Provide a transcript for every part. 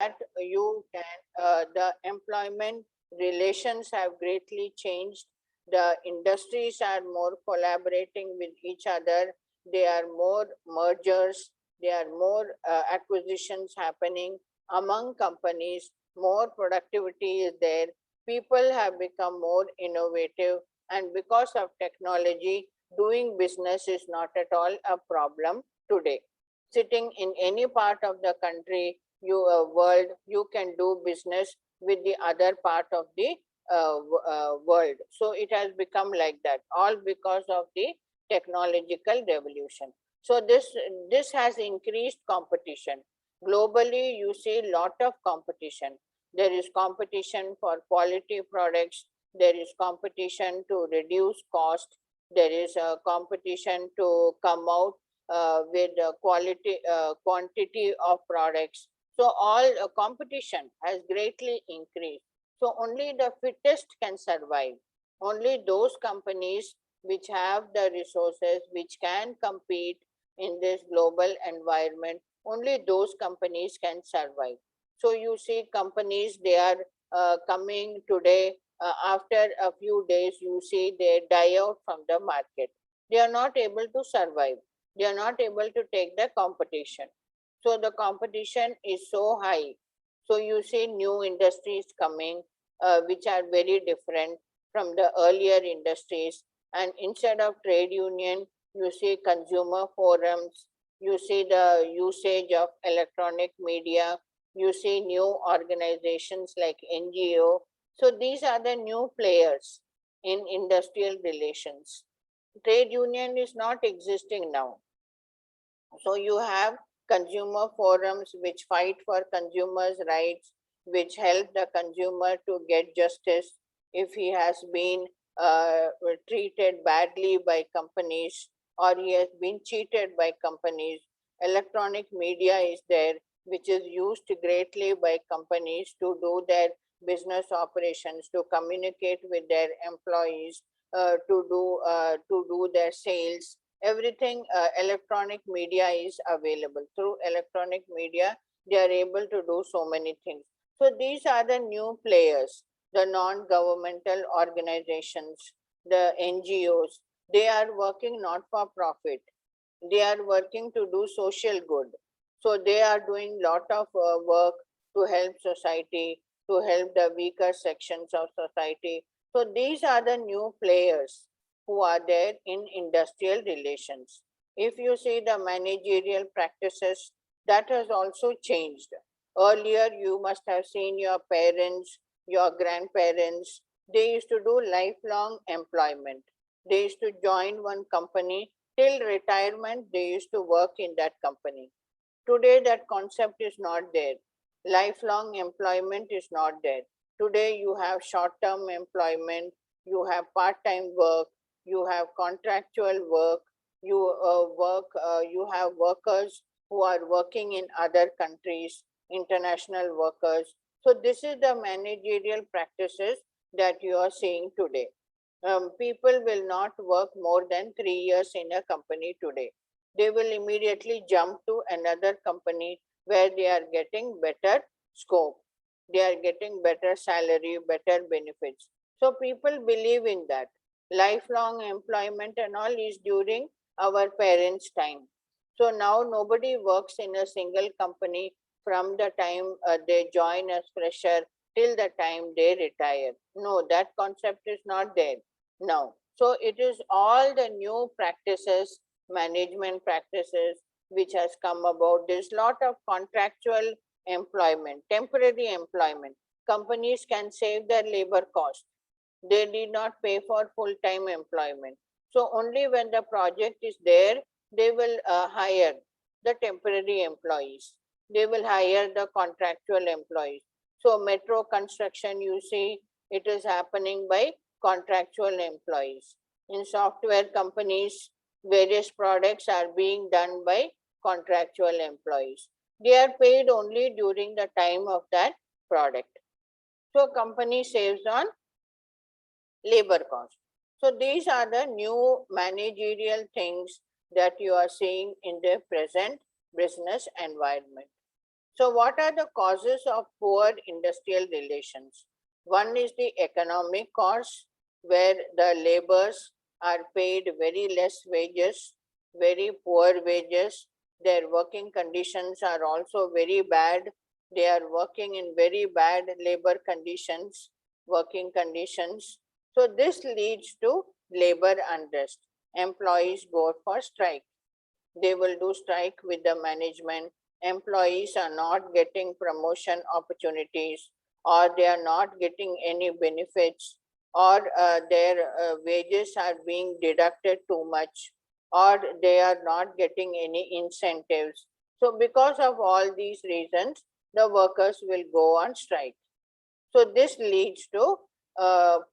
that you can, the employment relations have greatly changed. The industries are more collaborating with each other. There are more mergers. There are more acquisitions happening among companies. More productivity is there. People have become more innovative, and because of technology, doing business is not at all a problem today. Sitting in any part of the country, world, you can do business with the other part of the world. So it has become like that, all because of the technological revolution. So this has increased competition globally. You see lot of competition. There is competition for quality products. There is competition to reduce cost. There is a competition to come out with quality quantity of products. So all competition has greatly increased. So only the fittest can survive. Only those companies which have the resources, which can compete in this global environment, only those companies can survive. So you see companies, they are coming today, after a few days you see they die out from the market. They are not able to survive. They are not able to take the competition. So the competition is so high. So you see new industries coming, which are very different from the earlier industries. And instead of trade union, you see consumer forums, you see the usage of electronic media, you see new organizations like NGO. So these are the new players in industrial relations. Trade union is not existing now. So you have consumer forums which fight for consumers' rights, which help the consumer to get justice if he has been treated badly by companies or he has been cheated by companies. Electronic media is there, which is used greatly by companies to do their business operations, to communicate with their employees, to do their sales. Everything electronic media is available. Through electronic media they are able to do so many things. So these are the new players, the non-governmental organizations, the NGOs. They are working not for profit, they are working to do social good. So they are doing lot of work to help society, to help the weaker sections of society. So these are the new players who are there in industrial relations. If you see the managerial practices, that has also changed. Earlier, you must have seen your parents, your grandparents, they used to do lifelong employment. They used to join one company till retirement, they used to work in that company. Today, that concept is not there. Lifelong employment is not there. Today, you have short term employment, you have part time work, you have contractual work, you have workers who are working in other countries, international workers. So, this is the managerial practices that you are seeing today. People will not work more than 3 years in a company today. They will immediately jump to another company where they are getting better scope, they are getting better salary, better benefits. So people believe in that. Lifelong employment and all is during our parents' time. So now nobody works in a single company from the time they join as fresher till the time they retire. No, that concept is not there now. So it is all the new practices, management practices, which has come about. There's lot of contractual employment, temporary employment. Companies can save their labor cost. They need not pay for full-time employment. So only when the project is there, they will hire the temporary employees. They will hire the contractual employees. So metro construction, you see, it is happening by contractual employees. In software companies, various products are being done by contractual employees. They are paid only during the time of that product. So company saves on labor cost. So these are the new managerial things that you are seeing in the present business environment. So what are the causes of poor industrial relations? One is the economic cause, where the laborers are paid very less wages, very poor wages. Their working conditions are also very bad. They are working in very bad labor conditions, working conditions. So this leads to labor unrest. Employees go for strike. They will do strike with the management. Employees are not getting promotion opportunities, or they are not getting any benefits, or their wages are being deducted too much, or they are not getting any incentives. So because of all these reasons, the workers will go on strike. So this leads to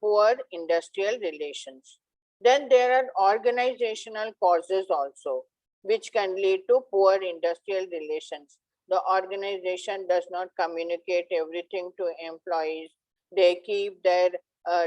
poor industrial relations. Then there are organizational causes also, which can lead to poor industrial relations. The organization does not communicate everything to employees. They keep their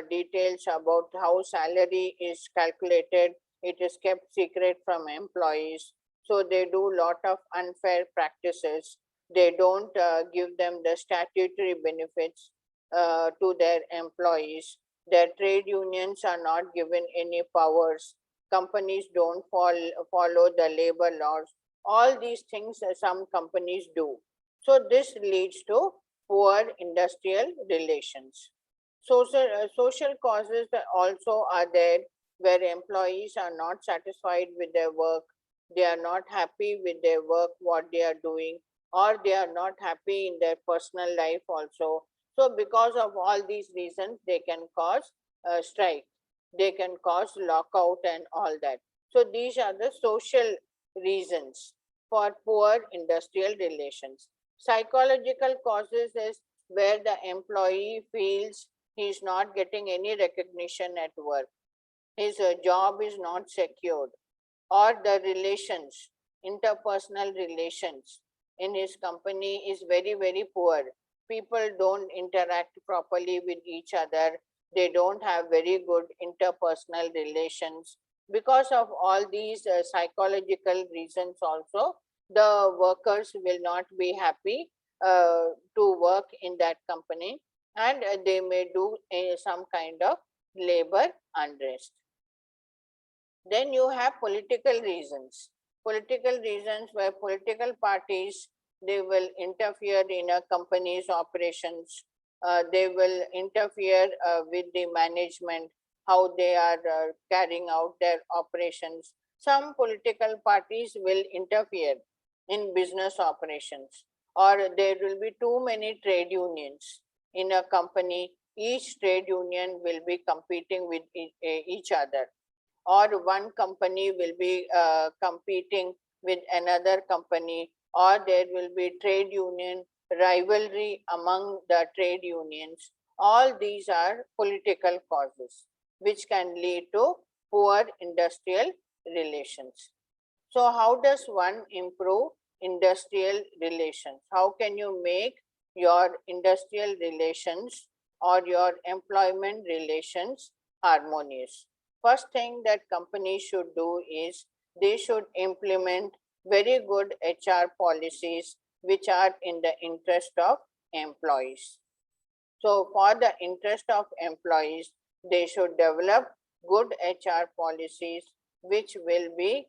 details about how salary is calculated. It is kept secret from employees. So they do lot of unfair practices. They don't give them the statutory benefits to their employees. Their trade unions are not given any powers. Companies don't follow the labor laws. All these things some companies do. So this leads to poor industrial relations. Social causes also are there, where employees are not satisfied with their work. They are not happy with their work, what they are doing, or they are not happy in their personal life also. So because of all these reasons, they can cause strike, they can cause lockout and all that. So these are the social reasons for poor industrial relations. Psychological causes is where the employee feels he is not getting any recognition at work. His job is not secured, or the relations, interpersonal relations in his company is very, very poor. People don't interact properly with each other. They don't have very good interpersonal relations. Because of all these psychological reasons also, the workers will not be happy to work in that company, and they may do some kind of labor unrest. Then you have political reasons. Political reasons where political parties, they will interfere in a company's operations. They will interfere with the management, how they are carrying out their operations. Some political parties will interfere in business operations, or there will be too many trade unions in a company. Each trade union will be competing with each other, or one company will be competing with another company, or there will be trade union rivalry among the trade unions. All these are political causes which can lead to poor industrial relations. So how does one improve industrial relations? How can you make your industrial relations or your employment relations harmonious? First thing that companies should do is they should implement very good HR policies which are in the interest of employees. So for the interest of employees, they should develop good HR policies which will be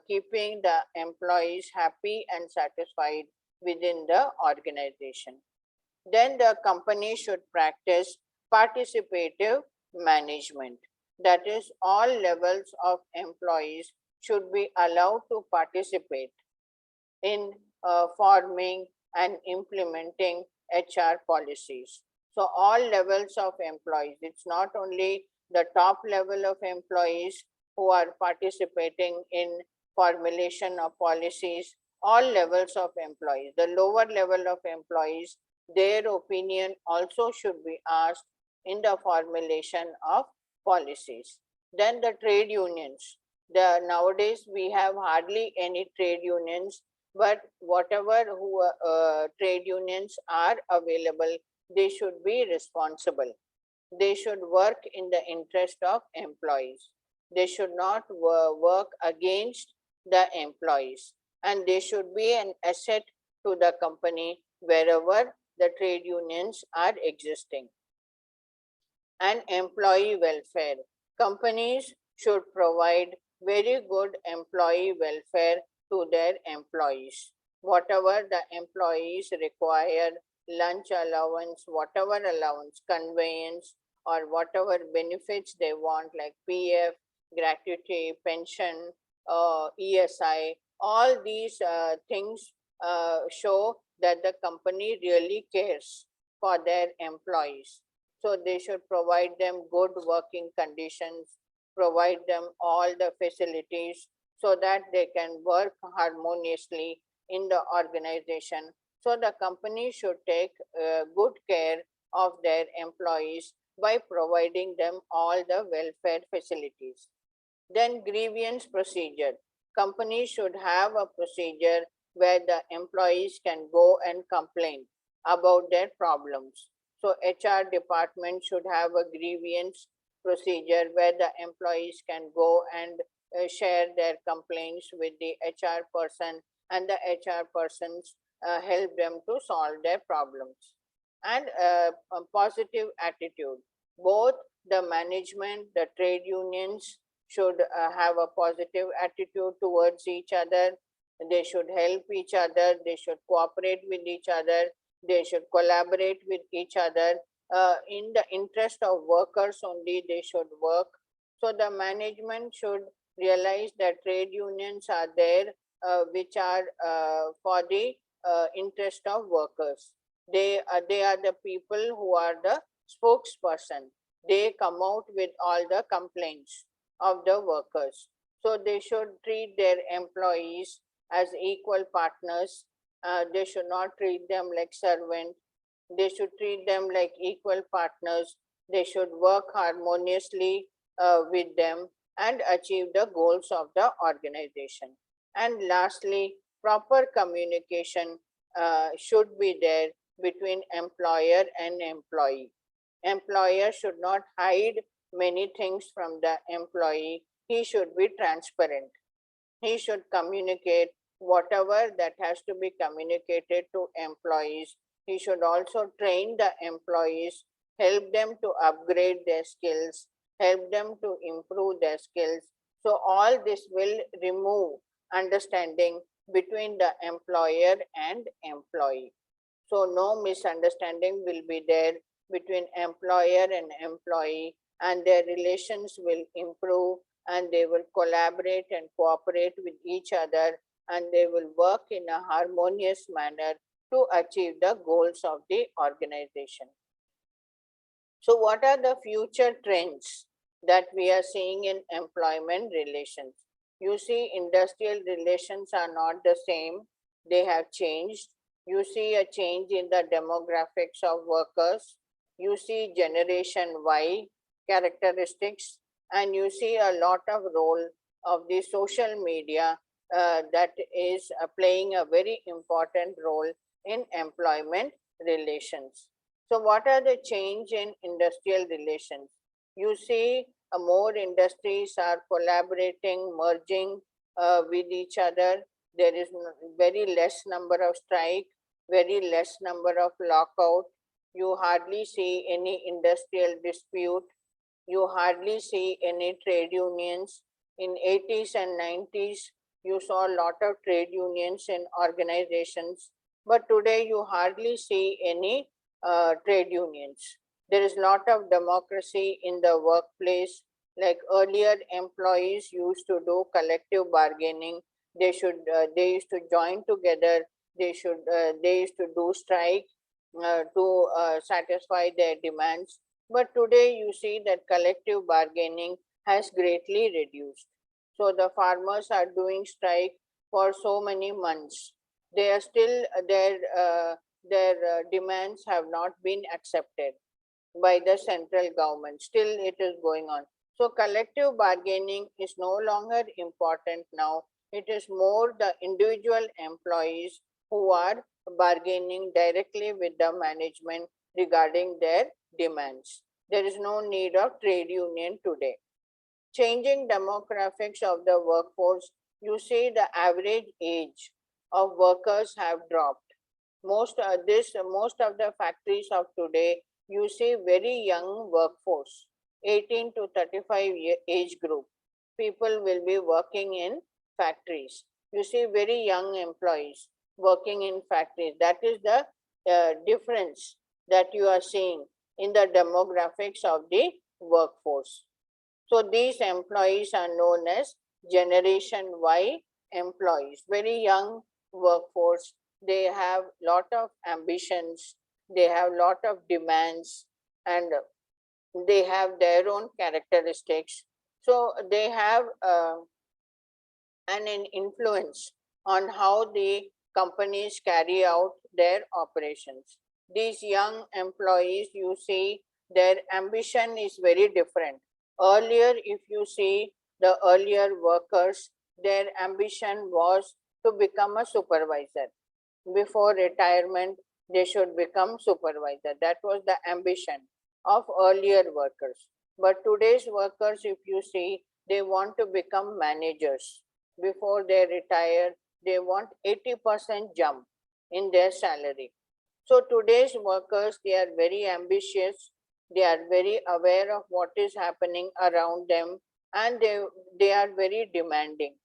keeping the employees happy and satisfied within the organization. Then the company should practice participative management. That is, all levels of employees should be allowed to participate in forming and implementing HR policies. So all levels of employees, it's not only the top level of employees who are participating in formulation of policies, all levels of employees, the lower level of employees, their opinion also should be asked in the formulation of policies. Then the trade unions. Nowadays we have hardly any trade unions, but whatever trade unions are available, they should be responsible. They should work in the interest of employees. They should not work against the employees, and they should be an asset to the company. wherever the trade unions are existing. And employee welfare. Companies should provide very good employee welfare to their employees. Whatever the employees require, lunch allowance, whatever allowance, conveyance, or whatever benefits they want, like PF, gratuity, pension, ESI, all these things show that the company really cares for their employees. So they should provide them good working conditions, provide them all the facilities so that they can work harmoniously in the organization. So the company should take good care of their employees by providing them all the welfare facilities. Then grievance procedure. Companies should have a procedure where the employees can go and complain about their problems. So HR department should have a grievance procedure where the employees can go and share their complaints with the HR person, and the HR persons help them to solve their problems. And a positive attitude. Both the management, the trade unions should have a positive attitude towards each other. They should help each other. They should cooperate with each other. They should collaborate with each other. In the interest of workers only, they should work. So the management should realize that trade unions are there, which are for the interest of workers. They are the people who are the spokesperson. They come out with all the complaints of the workers. So they should treat their employees as equal partners. They should not treat them like servants. They should treat them like equal partners. They should work harmoniously with them and achieve the goals of the organization. And lastly, proper communication should be there between employer and employee. Employer should not hide many things from the employee. He should be transparent. He should communicate whatever that has to be communicated to employees. He should also train the employees, help them to upgrade their skills, help them to improve their skills. So all this will remove understanding between the employer and employee. So no misunderstanding will be there between employer and employee, and their relations will improve, and they will collaborate and cooperate with each other, and they will work in a harmonious manner to achieve the goals of the organization. So what are the future trends that we are seeing in employment relations? You see, industrial relations are not the same. They have changed. You see a change in the demographics of workers. You see Generation Y characteristics, and you see a lot of role of the social media that is playing a very important role in employment relations. So what are the change in industrial relations? You see more industries are collaborating, merging with each other. There is very less number of strike, very less number of lockout. You hardly see any industrial dispute. You hardly see any trade unions. In 80s and 90s, you saw a lot of trade unions in organizations, but today you hardly see any trade unions. There is a lot of democracy in the workplace. Like earlier, employees used to do collective bargaining. They used to join together. They used to do strike to satisfy their demands. But today you see that collective bargaining has greatly reduced. So the farmers are doing strike for so many months. They are still their demands have not been accepted by the central government. Still it is going on. So collective bargaining is no longer important now. It is more the individual employees who are bargaining directly with the management regarding their demands. There is no need of trade union today. Changing demographics of the workforce, you see the average age of workers have dropped. Most of the factories of today, you see very young workforce, 18 to 35 age group. People will be working in factories. You see very young employees working in factories. That is the difference that you are seeing in the demographics of the workforce. So these employees are known as Generation Y employees, very young workforce. They have lot of ambitions, they have lot of demands, and they have their own characteristics. So they have an influence on how the companies carry out their operations. These young employees, you see, their ambition is very different. Earlier, if you see the earlier workers, their ambition was to become a supervisor. Before retirement, they should become supervisor. That was the ambition of earlier workers. But today's workers, if you see, they want to become managers. Before they retire, they want 80% jump in their salary. So today's workers, they are very ambitious, they are very aware of what is happening around them, and they are very demanding.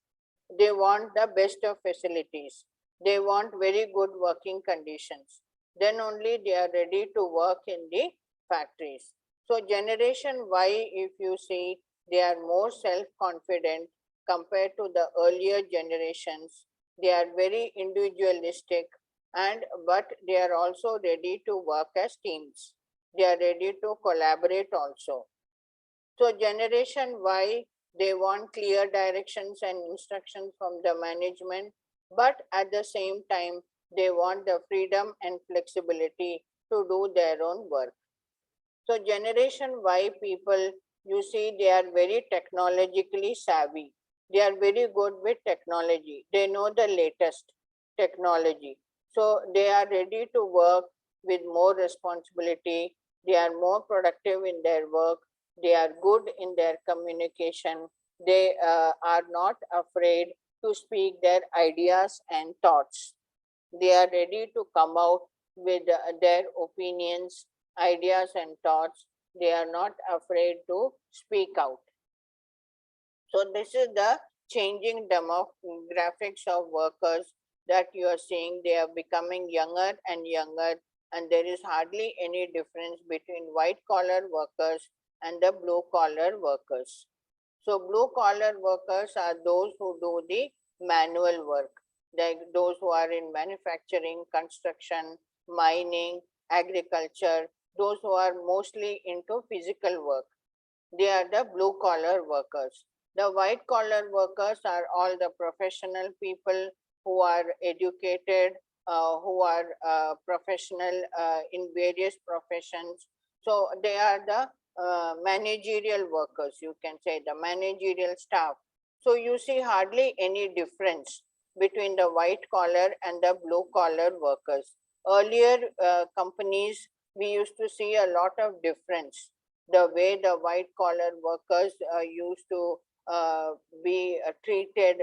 They want the best of facilities. They want very good working conditions. Then only they are ready to work in the factories. So Generation Y, if you see, they are more self-confident compared to the earlier generations. They are very individualistic, but they are also ready to work as teams. They are ready to collaborate also. So Generation Y, they want clear directions and instructions from the management, but at the same time, they want the freedom and flexibility to do their own work. So Generation Y people, you see, they are very technologically savvy. They are very good with technology. They know the latest technology. So they are ready to work with more responsibility. They are more productive in their work. They are good in their communication. They are not afraid to speak their ideas and thoughts. They are ready to come out with their opinions, ideas, and thoughts. They are not afraid to speak out. So this is the changing demographics of workers that you are seeing. They are becoming younger and younger, and there is hardly any difference between white collar workers and the blue collar workers. So blue collar workers are those who do the manual work, like those who are in manufacturing, construction, mining, agriculture, those who are mostly into physical work. They are the blue collar workers. The white collar workers are all the professional people who are educated, who are professional in various professions. So they are the managerial workers, you can say, the managerial staff. So you see hardly any difference between the white collar and the blue collar workers. Earlier companies, we used to see a lot of difference. The way the white collar workers used to be treated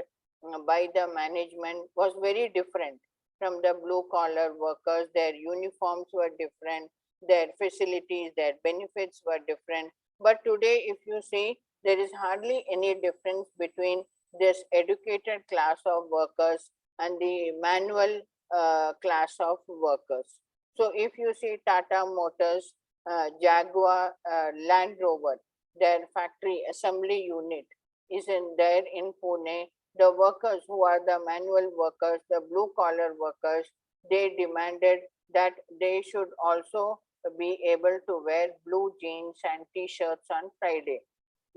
by the management was very different from the blue collar workers. Their uniforms were different, their facilities, their benefits were different. But today, if you see, there is hardly any difference between this educated class of workers and the manual class of workers. So if you see Tata Motors, Jaguar, Land Rover, their factory assembly unit is in there in Pune. The workers who are the manual workers, the blue collar workers, they demanded that they should also be able to wear blue jeans and t-shirts on Friday,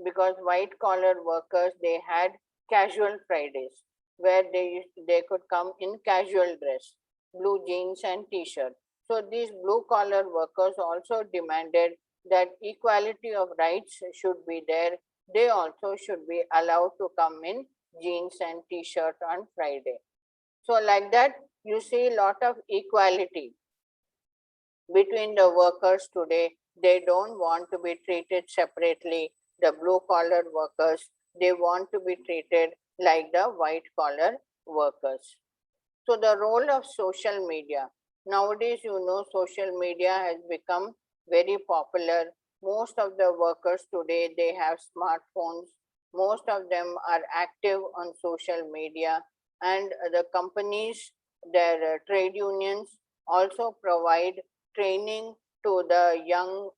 because white collar workers, they had casual Fridays where they could come in casual dress, blue jeans and t-shirt. So these blue collar workers also demanded that equality of rights should be there. They also should be allowed to come in jeans and t-shirt on Friday. So like that, you see a lot of equality between the workers today. They don't want to be treated separately. The blue collar workers, they want to be treated like the white collar workers. So the role of social media. Nowadays, social media has become very popular. Most of the workers today, they have smartphones. Most of them are active on social media, and the companies, their trade unions also provide training to the young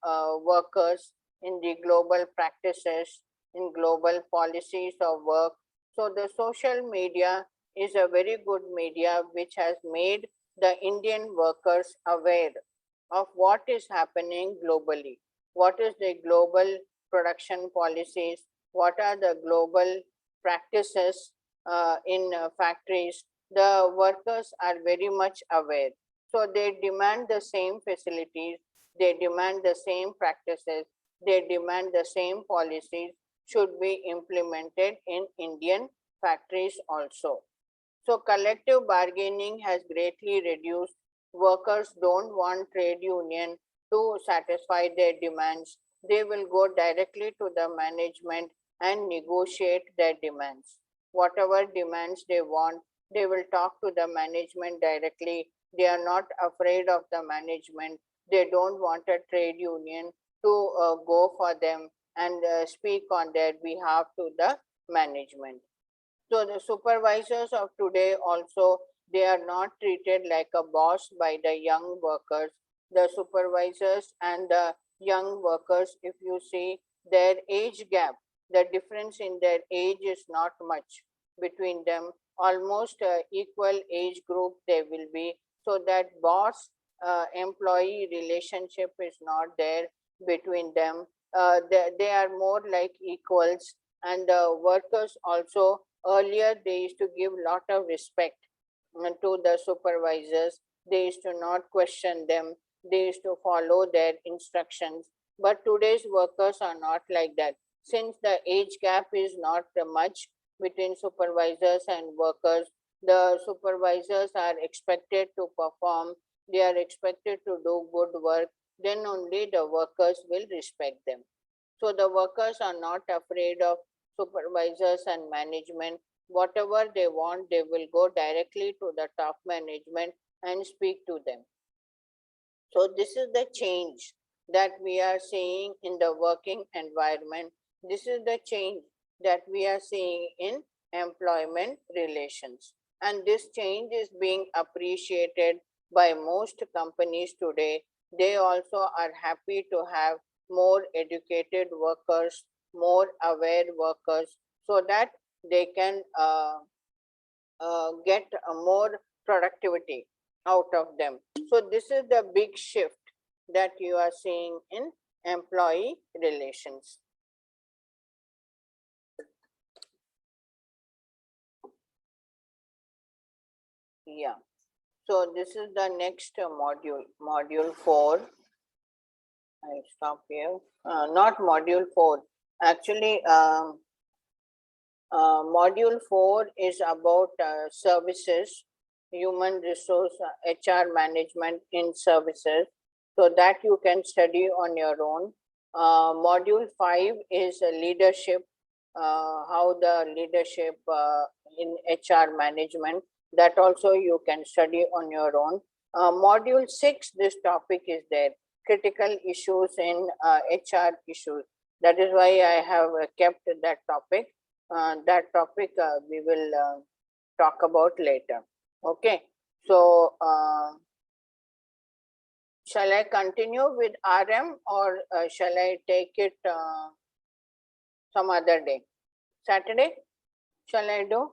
workers in the global practices, in global policies of work. So the social media is a very good media which has made the Indian workers aware of what is happening globally. What is the global production policies? What are the global practices in factories? The workers are very much aware. So they demand the same facilities, they demand the same practices, they demand the same policies should be implemented in Indian factories also. So collective bargaining has greatly reduced. Workers don't want trade union to satisfy their demands. They will go directly to the management and negotiate their demands. Whatever demands they want, they will talk to the management directly. They are not afraid of the management. They don't want a trade union to go for them and speak on their behalf to the management. So the supervisors of today also, they are not treated like a boss by the young workers. The supervisors and the young workers, if you see their age gap, the difference in their age is not much between them. Almost equal age group they will be. So that boss employee relationship is not there between them. They are more like equals, and the workers also, earlier they used to give lot of respect to the supervisors. They used to not question them. They used to follow their instructions. But today's workers are not like that. Since the age gap is not much between supervisors and workers, the supervisors are expected to perform. They are expected to do good work. Then only the workers will respect them. So the workers are not afraid of supervisors and management. Whatever they want, they will go directly to the top management and speak to them. So this is the change that we are seeing in the working environment. This is the change that we are seeing in employment relations. And this change is being appreciated by most companies today. They also are happy to have more educated workers, more aware workers, so that they can get more productivity out of them. So this is the big shift that you are seeing in employee relations. Yeah. So this is the next module, module 4. I'll stop here. Not module 4. Actually, module 4 is about services, human resource, HR management in services. So that you can study on your own. Module 5 is leadership, how the leadership in HR management. That also you can study on your own. Module 6, this topic is there, critical issues in HR issues. That is why I have kept that topic. That topic we will talk about later. Okay, so shall I continue with RM, or shall I take it some other day? Saturday? Shall I do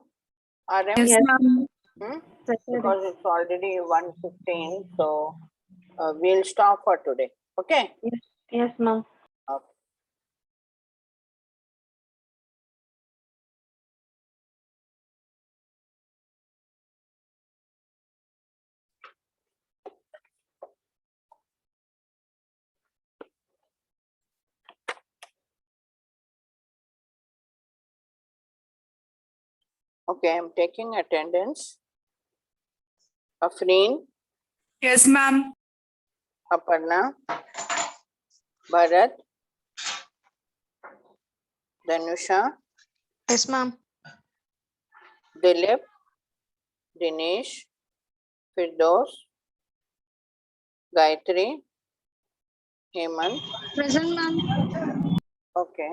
RM? Yes, ma'am. Because it's already 1:15, so we'll stop for today. Okay? Yes, ma'am. Okay. Okay, I'm taking attendance. Afreen, Yes, ma'am. Aparna, Bharat, Dhanusha, Yes, ma'am. Dilip, Dinesh, Firdaus, Gayatri, Hemant. Present, ma'am. Okay.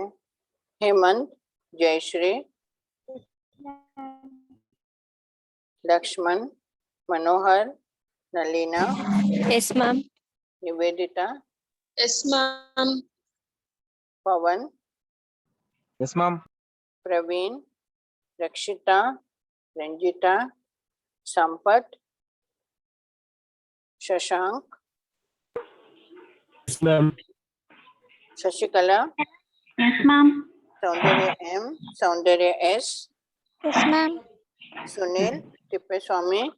Hemant, Jayashri, Lakshman, Manohar, Nalina, Yes, ma'am. Nivedita, Yes, ma'am. Pavan, Yes, ma'am. Praveen, Rakshita, Ranjita, Sampat, Shashank, Yes, ma'am. Shashikala, Yes, ma'am. Saundarya M, Saundarya S, Yes, ma'am. Sunil, Tippeswamy,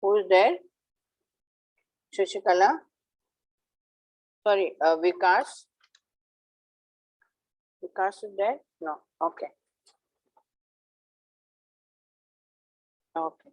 who's there? Shashikala? Sorry, Vikas? Vikas is there? No, okay. Okay.